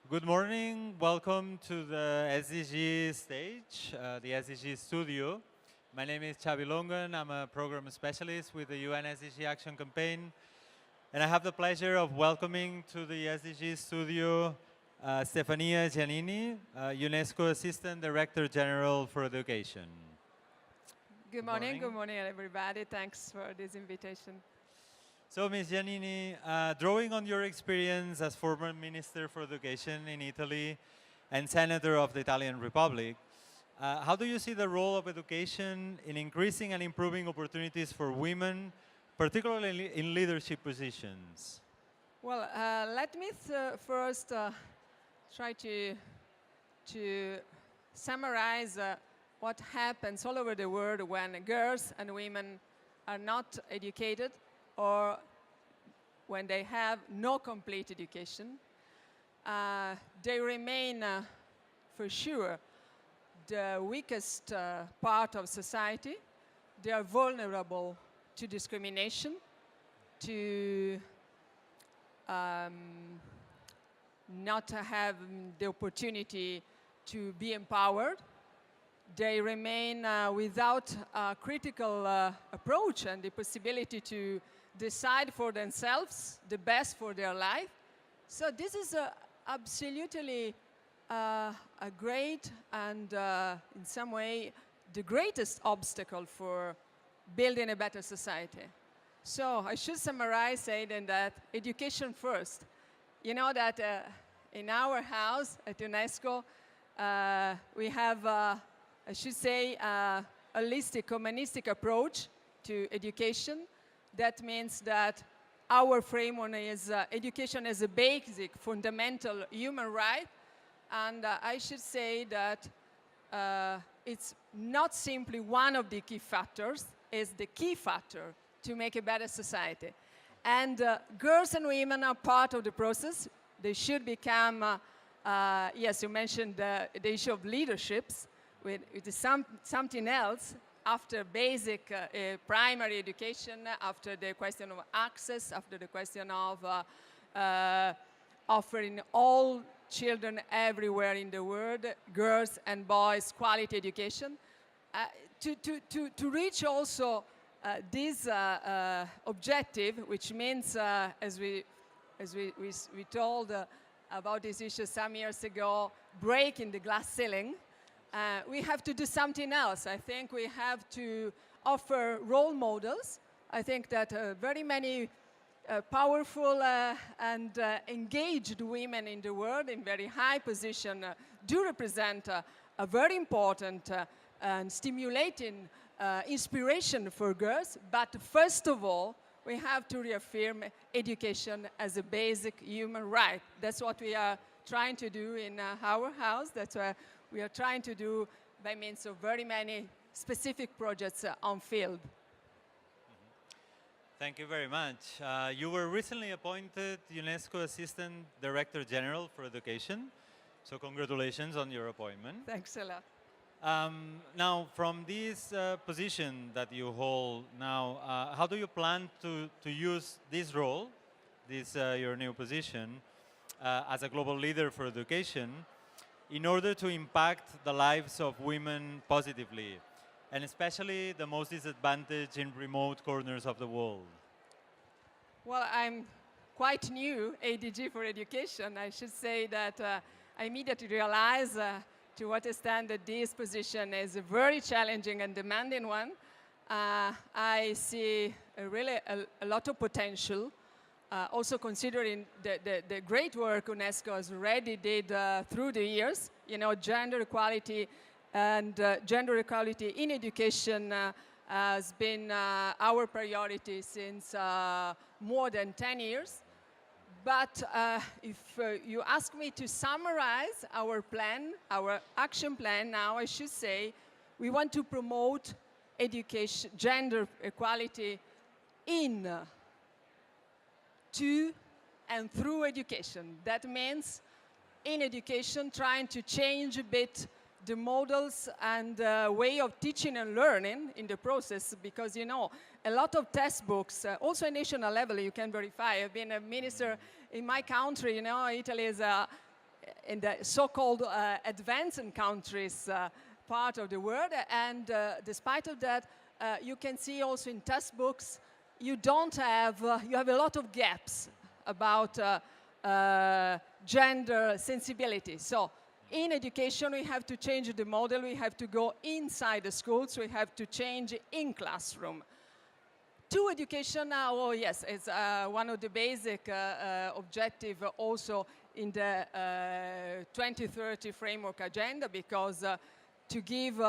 Good morning. Welcome to the SDG stage, the SDG studio. My name is Xavi Longan. I'm a program specialist with the UN SDG Action Campaign. And I have the pleasure of welcoming to the SDG studio Stefania Giannini, UNESCO Assistant Director General for Education. Good morning, everybody. Thanks for this invitation. So, Ms. Giannini, drawing on your experience as former Minister for Education in Italy and Senator of the Italian Republic, how do you see the role of education in increasing and improving opportunities for women, particularly in leadership positions? Well, let me first try to summarize what happens all over the world when girls and women are not educated or when they have no complete education. They remain, for sure, the weakest part of society. They are vulnerable to discrimination, to not have the opportunity to be empowered. They remain without a critical approach and the possibility to decide for themselves the best for their life. So this is absolutely a great and in some way the greatest obstacle for building a better society. So I should summarize saying that education first. You know that in our house at UNESCO we have, I should say, a holistic, humanistic approach to education. That means that our framework is education as a basic, fundamental human right. And I should say that it's not simply one of the key factors, it's the key factor to make a better society. And girls and women are part of the process. They should become, yes, you mentioned the issue of leaderships, with something else. After basic primary education, after the question of access, after the question of offering all children everywhere in the world, girls and boys, quality education, to reach also this objective, which means, as we told about this issue some years ago, breaking the glass ceiling. We have to do something else. I think we have to offer role models. I think that very many powerful and engaged women in the world in very high position do represent a very important and stimulating inspiration for girls. But first of all, we have to reaffirm education as a basic human right. That's what we are trying to do in our house. That's why we are trying to do by means of very many specific projects on field. Thank you very much. You were recently appointed UNESCO Assistant Director General for Education, so congratulations on your appointment. Thanks a lot. Now, from this position that you hold now, how do you plan to use this role, your new position, as a global leader for education, in order to impact the lives of women positively, and especially the most disadvantaged in remote corners of the world? Well, I'm quite new ADG for education. I should say that I immediately realized to what extent that this position is a very challenging and demanding one. I see really a lot of potential. Also considering the great work UNESCO has already did through the years, you know, gender equality and gender equality in education has been our priority since more than 10 years. But if you ask me to summarize our plan, our action plan now, I should say we want to promote education, gender equality in, to, and through education. That means in education, trying to change a bit the models and way of teaching and learning in the process, because, you know, a lot of textbooks, also at national level, you can verify. I've been a minister in my country, you know, Italy is in the so-called advanced countries part of the world. And despite of that, you can see also in textbooks, you have a lot of gaps about gender sensibility. So in education, we have to change the model. We have to go inside the schools. We have to change in classroom. To education now, oh yes, it's one of the basic objectives also in the 2030 framework agenda, because to give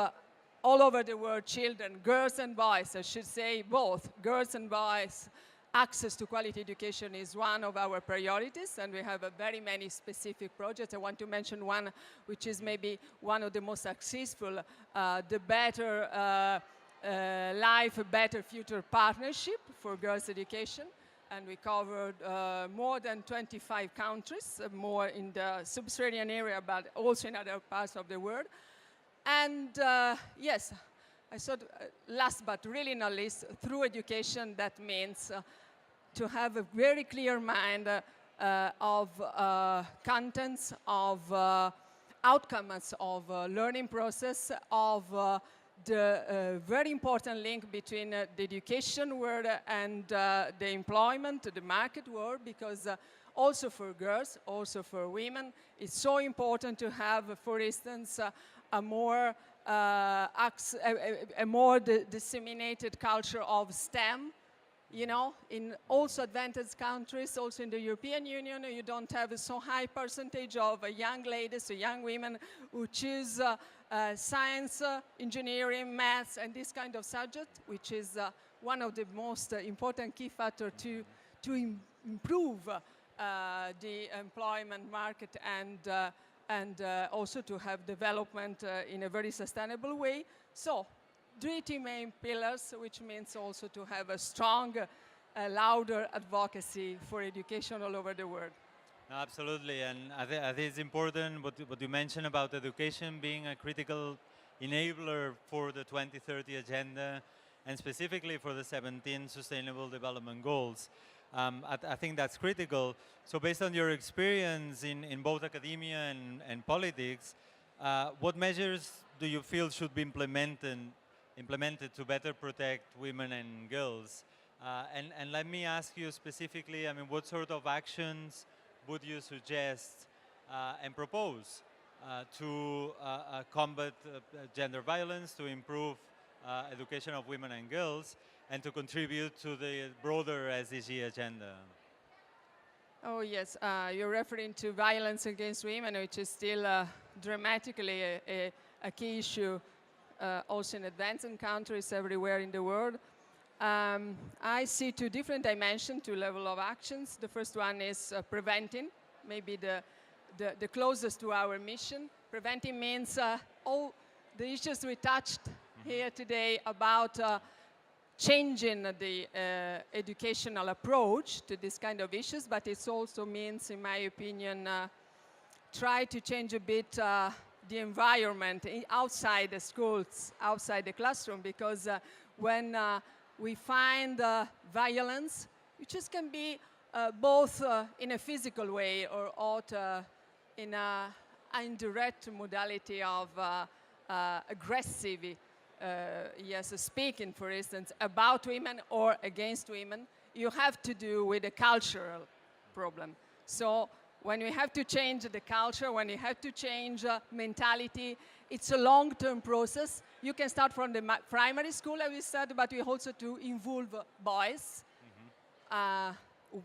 all over the world children, girls and boys, I should say both, girls and boys, access to quality education is one of our priorities, and we have very many specific projects. I want to mention one which is maybe one of the most successful, the Better Life, Better Future Partnership for Girls' Education. And we covered more than 25 countries, more in the sub-Saharan area, but also in other parts of the world. And yes, I thought last but really not least, through education, that means to have a very clear mind of contents, of outcomes of learning process, of the very important link between the education world and the employment, the market world, because also for girls, also for women, it's so important to have, for instance, a more disseminated culture of STEM. You know, in also advantaged countries, also in the European Union, you don't have a so high percentage of young ladies or young women who choose science, engineering, maths, and this kind of subject, which is one of the most important key factors to improve the employment market and also to have development in a very sustainable way. So, 3 main pillars, which means also to have a strong, louder advocacy for education all over the world. No, absolutely, and I think it's important what you mentioned about education being a critical enabler for the 2030 agenda, and specifically for the 17 Sustainable Development Goals. I think that's critical. So based on your experience in both academia and politics, what measures do you feel should be implemented to better protect women and girls? And let me ask you specifically, I mean, what sort of actions would you suggest and propose to combat gender violence, to improve education of women and girls, and to contribute to the broader SDG agenda? Oh yes, you're referring to violence against women, which is still dramatically a key issue also in advanced countries everywhere in the world. I see 2 different dimensions, 2 levels of actions. The first one is preventing, maybe the closest to our mission. Preventing means all the issues we touched here today about changing the educational approach to this kind of issues, but it also means, in my opinion, try to change a bit the environment outside the schools, outside the classroom, because when we find violence, it just can be both in a physical way or in an indirect modality of aggressive, speaking, for instance, about women or against women. You have to do with a cultural problem. So when we have to change the culture, when you have to change mentality, it's a long-term process. You can start from the primary school, as we said, but we also to involve boys,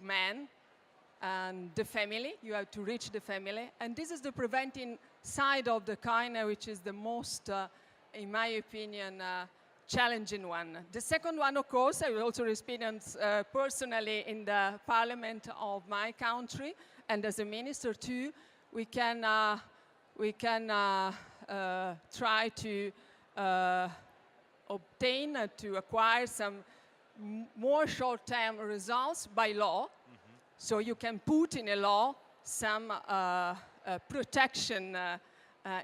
men, and the family. You have to reach the family. And this is the preventing side of the coin, which is the most, in my opinion, challenging one. The second one, of course, I will also experience personally in the parliament of my country, and as a minister too, we can try to obtain, to acquire some more short-term results by law. So you can put in a law some protection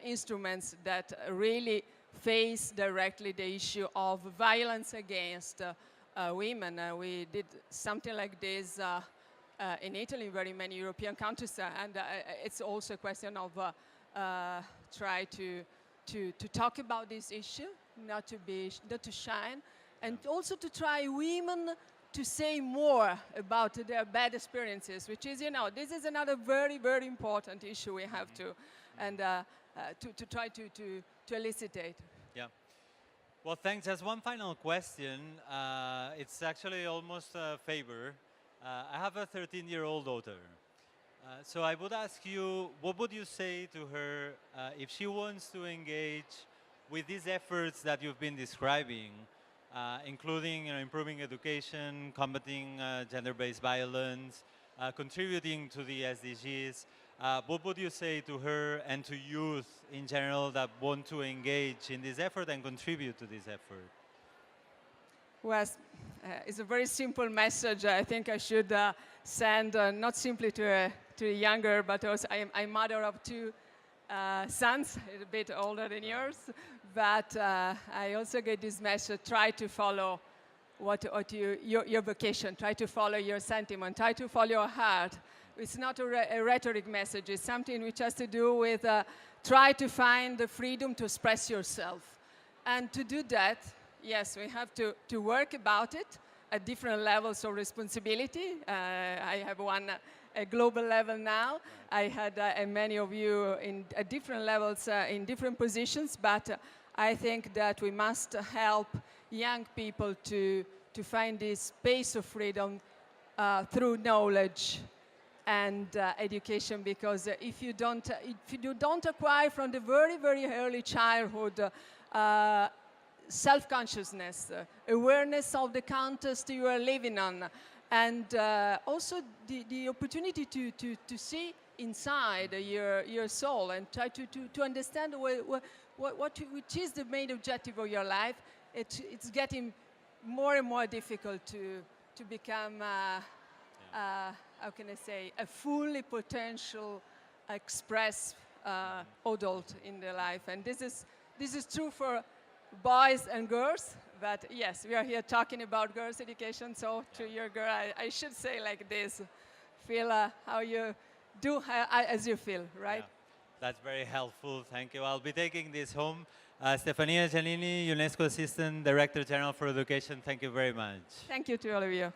instruments that really face directly the issue of violence against women. We did something like this in Italy, very many European countries, and it's also a question of try to talk about this issue, not to shine, and also to try women to say more about their bad experiences, which is, this is another very, very important issue we have to, and to try to elicitate. Yeah. Well, thanks. Just one final question. It's actually almost a favor. I have a 13-year-old daughter. So I would ask you, what would you say to her if she wants to engage with these efforts that you've been describing, including improving education, combating gender-based violence, contributing to the SDGs? What would you say to her and to youth in general that want to engage in this effort and contribute to this effort? Well, it's a very simple message. I think I should send not simply to a younger, but also I'm mother of two sons, a bit older than yours. But I also get this message: try to follow your vocation, try to follow your sentiment, try to follow your heart. It's not a rhetoric message. It's something which has to do with try to find the freedom to express yourself. And to do that, yes, we have to work about it at different levels of responsibility. I have one at global level now. I had many of you at different levels in different positions, but I think that we must help young people to find this space of freedom through knowledge and education, because if you don't acquire from the very, very early childhood self-consciousness, awareness of the context you are living on, and also the opportunity to see inside your soul and try to understand which is the main objective of your life, it's getting more and more difficult to become, how can I say, a fully potential, express adult in their life. And this is true for boys and girls, but yes, we are here talking about girls' education, so to your girl, I should say like this: feel how you do as you feel, right? Yeah. That's very helpful, thank you. I'll be taking this home. Stefania Giannini, UNESCO Assistant Director General for Education, thank you very much. Thank you to all of you.